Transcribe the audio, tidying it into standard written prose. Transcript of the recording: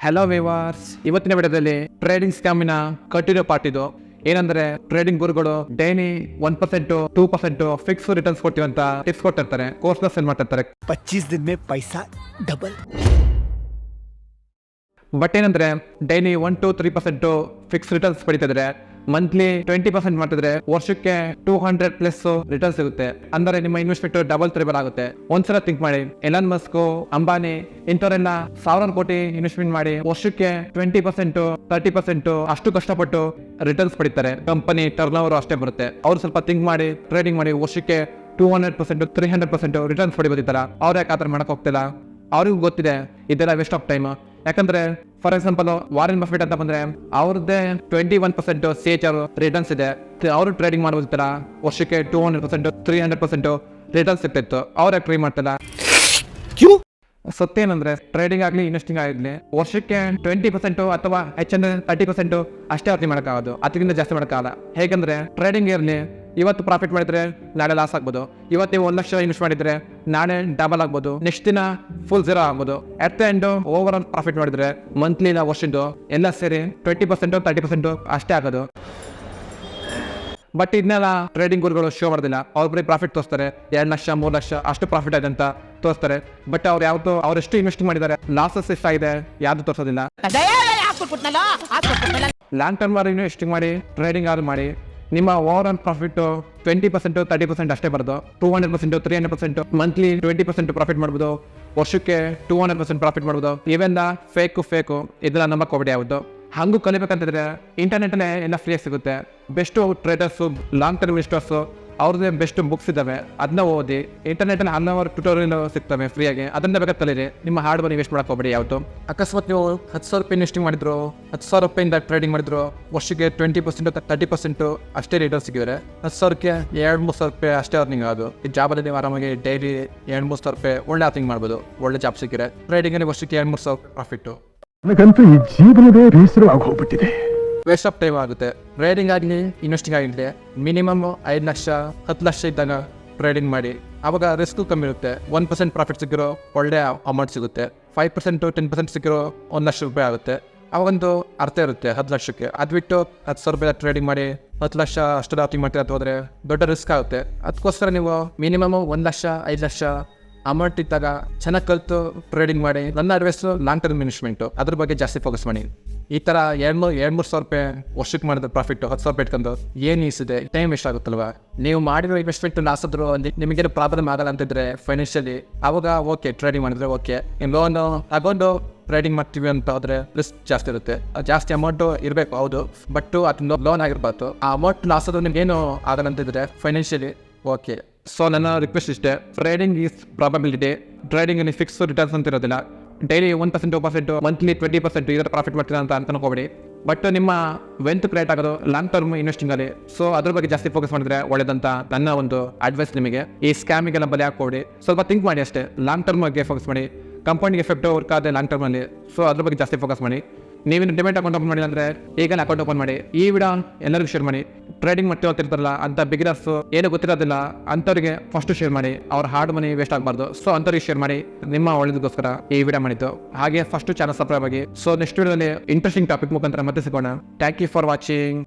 Hello viewers, ಇವತ್ತಿನ ವಿಡಿಯೋದಲ್ಲಿ trading ಸ್ಕ್ಯಾಮಿನ ಕಟ್ಟಿರೋ ಪಾರ್ಟ್ ಇದು. ಏನಂದ್ರೆ ಟ್ರೇಡಿಂಗ್ ಗುರುಗಳು ಡೈಲಿ 1% 2% ಫಿಕ್ಸ್ ರಿಟರ್ನ್ಸ್ ಕೊಡ್ತೀವಿ ಅಂತ ಟಿಪ್ಸ್ ಕೊಟ್ಟಿರ್ತಾರೆ, ಕೋರ್ಸ್ನ ಸೆಲ್ ಮಾಡ್ತಿರ್ತಾರೆ. 25 दिन में पैसा डबल. ಬಟ್ ಏನಂದ್ರೆ ಡೈಲಿ 1 to 3% ಫಿಕ್ಸ್ ರಿಟರ್ನ್ಸ್ ಪಡಿತಿದ್ರೆ, ಮಂತ್ಲಿ 20% ಮಾಡ್ತಿದ್ರೆ ವರ್ಷಕ್ಕೆ 200+ ರಿಟರ್ನ್ಸ್ ಸಿಗುತ್ತೆ. ಅಂದ್ರೆ ನಿಮ್ಮ ಇನ್ವೆಸ್ಟ್ಮೆಂಟ್ ಡಬಲ್ ತ್ರಿಬಲ್ ಆಗುತ್ತೆ. ಒಂದ್ಸಲ ಥಿಂಕ್ ಮಾಡಿ, ಎಲಾನ್ ಮಸ್ಕ್, ಅಂಬಾನಿ ಇಂಥವರೆಲ್ಲ 1000 ಕೋಟಿ ಇನ್ವೆಸ್ಟ್ಮೆಂಟ್ ಮಾಡಿ ವರ್ಷಕ್ಕೆ 20% 30% ಅಷ್ಟು ಕಷ್ಟಪಟ್ಟು ರಿಟರ್ನ್ಸ್ ಪಡಿತಾರೆ. ಕಂಪನಿ ಟರ್ನ್ ಓವರ್ ಅಷ್ಟೇ ಬರುತ್ತೆ. ಅವ್ರು ಸ್ವಲ್ಪ ಥಿಂಕ್ ಮಾಡಿ ಟ್ರೇಡಿಂಗ್ ಮಾಡಿ ವರ್ಷಕ್ಕೆ 200% 300% ರಿಟರ್ನ್ಸ್ ಪಡಿಬೋದಿತ್ತಾರ. ಅವ್ರು ಯಾಕೆ ಆತರ ಮಾಡಕ್ ಹೋಗ್ತಿಲ್ಲ? ಅವ್ರಿಗೂ ಗೊತ್ತಿದೆ ಇದೆಲ್ಲ ವೇಸ್ಟ್ ಆಫ್ ಟೈಮ್. ಯಾಕಂದ್ರೆ ಫಾರ್ ಎಕ್ಸಾಂಪಲ್ ವಾರೆನ್ ಬಫೆಟ್ ಅಂತ ಬಂದ್ರೆ ಅವ್ರದ್ದೇ 21% CHR ರಿಟರ್ನ್ಸ್ ಇದೆ. ಅವರು ಟ್ರೇಡಿಂಗ್ ಮಾಡ್ಬೋದಿತ್ತಾರ, ವರ್ಷಕ್ಕೆ 200% 300% ರಿಟರ್ನ್ಸ್ ಸಿಗ್ತಿತ್ತು. ಅವ್ರ ಟ್ರೈ ಮಾಡ್ತಿಲ್ಲ. ಸತ್ತೇನಂದ್ರೆ ಟ್ರೇಡಿಂಗ್ ಆಗಲಿ ಇನ್ವೆಸ್ಟಿಂಗ್ ಆಗಲಿ ವರ್ಷಕ್ಕೆ 20% ಅಥವಾ ಹೆಚ್ಚಂದ್ರೆ 30% ಅಷ್ಟೇ ಅರ್ತಿ ಮಾಡೋಕ್ಕಾಗೋದು. ಅದಕ್ಕಿಂತ ಜಾಸ್ತಿ ಮಾಡೋಕ್ಕಾಗಲ್ಲ. ಹೇಗಂದ್ರೆ ಟ್ರೇಡಿಂಗ್ ಇರಲಿ, ಇವತ್ತು ಪ್ರಾಫಿಟ್ ಮಾಡಿದ್ರೆ ನಾಳೆ ಲಾಸ್ ಆಗ್ಬೋದು. ಇವತ್ತು ನೀವು 1 ಲಕ್ಷ ಇನ್ವೆಸ್ಟ್ ಮಾಡಿದ್ರೆ ನಾಳೆ ಡಬಲ್ ಆಗ್ಬೋದು, ನೆಕ್ಸ್ಟ್ ದಿನ ಫುಲ್ 0 ಆಗ್ಬೋದು. At the end over all profit ಮಾಡಿದ್ರೆ ಮಂತ್ಲಿ ಇಲ್ಲ ವರ್ಷದ್ದು ಎಲ್ಲ ಸೇರಿ 20% 30% ಅಷ್ಟೇ ಆಗೋದು. ಬಟ್ ಇದನ್ನೆಲ್ಲ ಟ್ರೇಡಿಂಗ್ ಗುರುಗಳು ಶೋ ಮಾಡೋದಿಲ್ಲ. ಅವ್ರ ಬರೀ ಪ್ರಾಫಿಟ್ ತೋರಿಸ್ತಾರೆ, 2 ಲಕ್ಷ 3 ಲಕ್ಷ ಅಷ್ಟು ಪ್ರಾಫಿಟ್ ಆಗಿದೆ ಅಂತ ತೋರಿಸ್ತಾರೆ. ಬಟ್ ಅವ್ರು ಯಾವ್ದು ಅವ್ರೆಷ್ಟು ಇನ್ವೆಸ್ಟ್ ಮಾಡಿದ್ದಾರೆ, ಲಾಸಸ್ ಎಷ್ಟಾಗಿದೆ ಯಾವ್ದು ತೋರಿಸೋದಿಲ್ಲ. ಲಾಂಗ್ ಟರ್ಮ್ ಇನ್ವೆಸ್ಟಿಂಗ್ ಮಾಡಿ ಟ್ರೇಡಿಂಗ್ ಆದ್ರೂ ಮಾಡಿ ನಿಮ್ಮ ಓವರ್ ಆಲ್ ಪ್ರಾಫಿಟ್ 20% 30% ಅಷ್ಟೇ ಬರೋದು. 200% 300% ಮಂತ್ಲಿ 20% ಪ್ರಾಫಿಟ್ ಮಾಡ್ಬೋದು, ವರ್ಷಕ್ಕೆ 200% ಪ್ರಾಫಿಟ್ ಮಾಡ್ಬೋದು. ಇವೆಲ್ಲ ಫೇಕು ಇದೆಲ್ಲ ನಂಬಕ್ ಹೋಗ್ಬಿಡಿ. ಯಾವುದು ಹಂಗೂ ಕಲಿಬೇಕಂತಿದ್ರೆ ಇಂಟರ್ನೆಟ್ ಅಲ್ಲೇ ಎಲ್ಲ ಫ್ರೀ ಸಿಗುತ್ತೆ. Best traders, long term investors ಅವ್ರದ್ದೇ ಬೆಸ್ಟ್ ಬುಕ್ಸ್ ಇದಾವೆ, ಅದನ್ನ ಓದಿ. ಇಂಟರ್ನೆಟ್ ಅಲ್ಲಿ ಹಲವಾರು ಟ್ಯೂಟೋರಿಯಲ್ ಸಿಗ್ತವೆ ಫ್ರೀಯಾಗಿ, ಅದನ್ನ ಬೇಕಾದ್ರೆ ಕಲೀರಿ. ನಿಮ್ಮ ಹಾರ್ಡ್ ಮನಿ ವೇಸ್ಟ್ ಮಾಡಕ್ ಹೋಗ್ಬೇಡಿ. ಯಾವತ್ತು ಅಕಸ್ಮಾತ್ ನೀವು 10,000 ರೂಪಾಯಿ ಇನ್ವೆಸ್ಟಿಂಗ್ ಮಾಡಿದ್ರು, 10,000 ರೂಪಾಯಿಂದ ಟ್ರೇಡಿಂಗ್ ಮಾಡಿದ್ರು, ವರ್ಷಕ್ಕೆ 20% 30% ಅಷ್ಟೇ ರಿಟರ್ನ್ ಸಿಕ್ಕಿದ್ರೆ 10,000ಕ್ಕೆ 2-3 ರೂಪಾಯಿ ಅಷ್ಟೇ ಅರ್ನಿಂಗ್ ಆಗೋದು. ಈ ಜಾಬಲ್ಲಿ ನೀವು ಆರಾಮಾಗಿ ಡೈಲಿ 2-3 ರೂಪಾಯಿ ಒಳ್ಳೆ ಅರ್ನಿಂಗ್ ಮಾಡ್ಬೋದು. ಒಳ್ಳೆ ಜಾಬ್ ಸಿಕ್ಕಿದ್ರೆ ಟ್ರೇಡಿಂಗ್ ಅಲ್ಲಿ ವರ್ಷಕ್ಕೆ 2-3 ಪ್ರಾಫಿಟ್. ನನಗಂತೂ ಈ ಜೀವನವೇ ಬೇಸರವಾಗಿ ಹೋಗ್ಬಿಟ್ಟಿದೆ. ವೇಸ್ಟ್ ಆಫ್ ಟೈಮ್ ಆಗುತ್ತೆ. ಟ್ರೇಡಿಂಗ್ ಆಗಲಿ ಇನ್ವೆಸ್ಟಿಂಗ್ ಆಗಲಿ ಮಿನಿಮಮ್ 5 ಲಕ್ಷ 10 ಲಕ್ಷ ಇದ್ದಾಗ ಟ್ರೇಡಿಂಗ್ ಮಾಡಿ. ಆವಾಗ ರಿಸ್ಕ್ ಕಮ್ಮಿ ಇರುತ್ತೆ. 1% ಪ್ರಾಫಿಟ್ ಸಿಕ್ಕಿರೋ ಒಳ್ಳೆ ಅಮೌಂಟ್ ಸಿಗುತ್ತೆ. 5% 10% ಸಿಕ್ಕಿರೋ 1 ಲಕ್ಷ ರೂಪಾಯಿ ಆಗುತ್ತೆ. ಅವಾಗೊಂದು ಅರ್ಥ ಇರುತ್ತೆ 10 ಲಕ್ಷಕ್ಕೆ. ಅದು ಬಿಟ್ಟು 10,000 ರೂಪಾಯಿ ಟ್ರೇಡಿಂಗ್ ಮಾಡಿ 10 ಲಕ್ಷ ಅಷ್ಟು ಲಾಟಿಂಗ್ ಮಾಡ್ತೀರ ಅಂತ ಹೋದ್ರೆ ದೊಡ್ಡ ರಿಸ್ಕ್ ಆಗುತ್ತೆ. ಅದಕ್ಕೋಸ್ಕರ ನೀವು ಮಿನಿಮಮ್ 1 ಲಕ್ಷ 5 ಲಕ್ಷ ಅಮೌಂಟ್ ಇದ್ದಾಗ ಚೆನ್ನಾಗಿ ಕಲಿತು ಟ್ರೇಡಿಂಗ್ ಮಾಡಿ. ನನ್ನ ಅಡ್ವೈಸ್ ಲಾಂಗ್ ಟರ್ಮ್ ಇನ್ವೆಸ್ಟ್ಮೆಂಟು, ಅದ್ರ ಬಗ್ಗೆ ಜಾಸ್ತಿ ಫೋಕಸ್ ಮಾಡಿ. ಈ ಥರ 2-3 ಸಾವಿರ ರೂಪಾಯಿ ವರ್ಷಕ್ಕೆ ಮಾಡಿದ್ರೆ ಪ್ರಾಫಿಟ್ 10,000 ರೂಪಾಯಿ ಇಟ್ಕೊಂಡು ಏನು ಈಸಿದೆ, ಟೈಮ್ ವೇಸ್ಟ್ ಆಗುತ್ತಲ್ವಾ? ನೀವು ಮಾಡಿರೋ ಇನ್ವೆಸ್ಟ್ಮೆಂಟ್ ಲಾಸ್ ಆದರೂ ನಿಮಗೇನು ಪ್ರಾಬ್ಲಮ್ ಆಗಲ್ಲ ಅಂತಿದ್ರೆ ಫೈನಾನ್ಷಿಯಲಿ, ಅವಾಗ ಓಕೆ ಟ್ರೇಡಿಂಗ್ ಮಾಡಿದ್ರೆ ಓಕೆ. ಲೋನು ತಗೊಂಡು ಟ್ರೇಡಿಂಗ್ ಮಾಡ್ತೀವಿ ಅಂತ ಹೋದ್ರೆ ರಿಸ್ಕ್ ಜಾಸ್ತಿ ಇರುತ್ತೆ. ಜಾಸ್ತಿ ಅಮೌಂಟು ಇರಬೇಕು, ಹೌದು. ಬಟ್ ಅದು ಲೋನ್ ಆಗಿರ್ಬಾರ್ದು. ಆ ಅಮೌಂಟ್ ಲಾಸ್ ಆದ್ರೂ ನಿಮ್ಗೇನು ಆಗಲ್ಲ ಅಂತಿದ್ರೆ ಫೈನಾನ್ಷಿಯಲಿ ಓಕೆ. ಸೊ ನನ್ನ ರಿಕ್ವೆಸ್ಟ್ ಇಷ್ಟೇ, trading is probability. Trading fix returns ಅಂತ ಇರೋದಿಲ್ಲ. ಡೈಲಿ 1% 2% ಮಂತ್ಲಿ 20% ಇದರ ಪ್ರಾಫಿಟ್ ಮಾಡ್ತೀರಾ ಅಂತ ಅನ್ಕೋಬೇಡಿ. ಬಟ್ ನಿಮ್ಮ ವೆಲ್ತ್ ಕ್ರಿಯೇಟ್ ಆಗೋದು ಲಾಂಗ್ ಟರ್ಮ್ ಇನ್ವೆಸ್ಟಿಂಗ್ ಅಲ್ಲಿ. ಸೊ ಅದ್ರ ಬಗ್ಗೆ ಜಾಸ್ತಿ ಫೋಕಸ್ ಮಾಡಿದ್ರೆ ಒಳ್ಳೇದಂತ ನನ್ನ ಒಂದು ಅಡ್ವೈಸ್ ನಿಮಗೆ. ಈ ಸ್ಕ್ಯಾಮಿಗೆಲ್ಲ ಬಲಿ ಹಾಕೋಡಿ. ಸ್ವಲ್ಪ ಥಿಂಕ್ ಮಾಡಿ ಅಷ್ಟೇ. ಲಾಂಗ್ ಟರ್ಮ್ ಬಗ್ಗೆ ಫೋಕಸ್ ಮಾಡಿ. ಕಂಪನಿಗೆ ಎಫೆಕ್ಟ್ ವರ್ಕ್ ಆದ ಲಾಂಗ್ ಟರ್ಮ್ ಅಲ್ಲಿ. ಸೊ ಅದ್ರ ಬಗ್ಗೆ ಜಾಸ್ತಿ ಫೋಕಸ್ ಮಾಡಿ. ನೀವೇನು ಡಿಮೆಟ್ ಅಕೌಂಟ್ ಓಪನ್ ಮಾಡಿಲ್ಲ ಅಂದ್ರೆ ಈಗಲೇ ಅಕೌಂಟ್ ಓಪನ್ ಮಾಡಿ. ಈ ವಿಡಿಯೋ ಎಲ್ಲರಿಗೂ ಶೇರ್ ಮಾಡಿ. ಟ್ರೇಡಿಂಗ್ ಮಾಡ್ತೀವಿ ಅಂತಿರ್ತಾರಲ್ಲ ಅಂತ ಬಿಗಿನರ್ಸ್, ಏನು ಗೊತ್ತಿರೋದಿಲ್ಲ ಅಂಥವ್ರಿಗೆ ಫಸ್ಟ್ ಶೇರ್ ಮಾಡಿ. ಅವ್ರ ಹಾರ್ಡ್ ಮನಿ ವೇಸ್ಟ್ ಆಗಬಾರ್ದು. ಸೊ ಅಂಥವ್ರಿಗೆ ಶೇರ್ ಮಾಡಿ. ನಿಮ್ಮ ಒಳ್ಳೇದಕ್ಕೋಸ್ಕರ ಈ ವಿಡಿಯೋ ಮಾಡಿದ್ದು. ಹಾಗೆ ಫಸ್ಟ್ ಚಾನಲ್ ಸಬ್ಸ್ಕ್ರೈಬ್ ಆಗಿ. ಸೊ ನೆಕ್ಸ್ಟ್ ವಿಡಿಯೋದಲ್ಲಿ ಇಂಟ್ರೆಸ್ಟಿಂಗ್ ಟಾಪಿಕ್ ಮುಖಾಂತರ ಮತ್ತೆ ಸಿಗೋಣ. Thank you for watching.